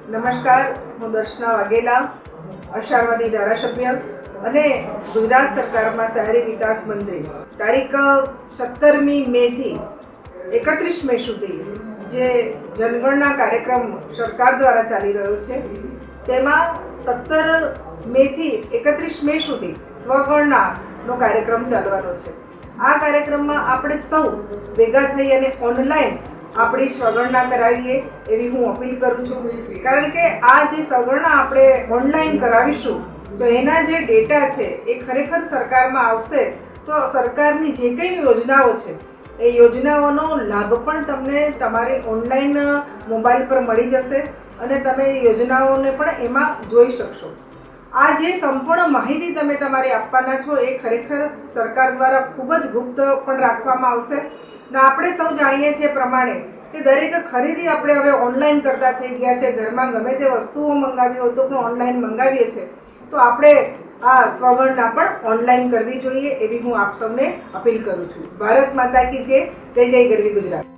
નમસ્કાર, હું દર્શના વાઘેલા, અષાઢવાદી ધારાસભ્ય અને ગુજરાત સરકારમાં શહેરી વિકાસ મંત્રી. તારીખ 17મી મેથી 31 મે સુધી જે જનગણના કાર્યક્રમ સરકાર દ્વારા ચાલી રહ્યો છે, તેમાં 17 મેથી 31 મે સુધી સ્વગણનાનો કાર્યક્રમ ચાલવાનો છે. આ કાર્યક્રમમાં આપણે સૌ ભેગા થઈ અને ઓનલાઈન આપણી સ્વગણના કરાવીએ એવી હું અપીલ કરું છું. કારણ કે આ જે સ્વગણના આપણે ઓનલાઈન કરાવીશું તો એના જે ડેટા છે એ ખરેખર સરકારમાં આવશે તો સરકારની જે કંઈ યોજનાઓ છે એ યોજનાઓનો લાભ પણ તમને તમારી ઓનલાઈન મોબાઈલ પર મળી જશે અને તમે યોજનાઓને પણ એમાં જોઈ શકશો. આ જે સંપૂર્ણ માહિતી તમે તમારી આપવાના છો એ ખરેખર સરકાર દ્વારા ખૂબ જ ગુપ્ત પણ રાખવામાં આવશે. ને આપણે સૌ જાણીએ છીએ પ્રમાણે કે દરેક ખરીદી આપણે હવે ઓનલાઈન કરતા થઈ ગયા છે. ઘરમાં ગમે તે વસ્તુઓ મંગાવી હોય તો પણ ઓનલાઈન મંગાવીએ છીએ. તો આપણે આ સ્વગણના પણ ઓનલાઈન કરવી જોઈએ એવી હું આપ સૌને અપીલ કરું છું. ભારત માતા કી જય. જય જય ગરવી ગુજરાત.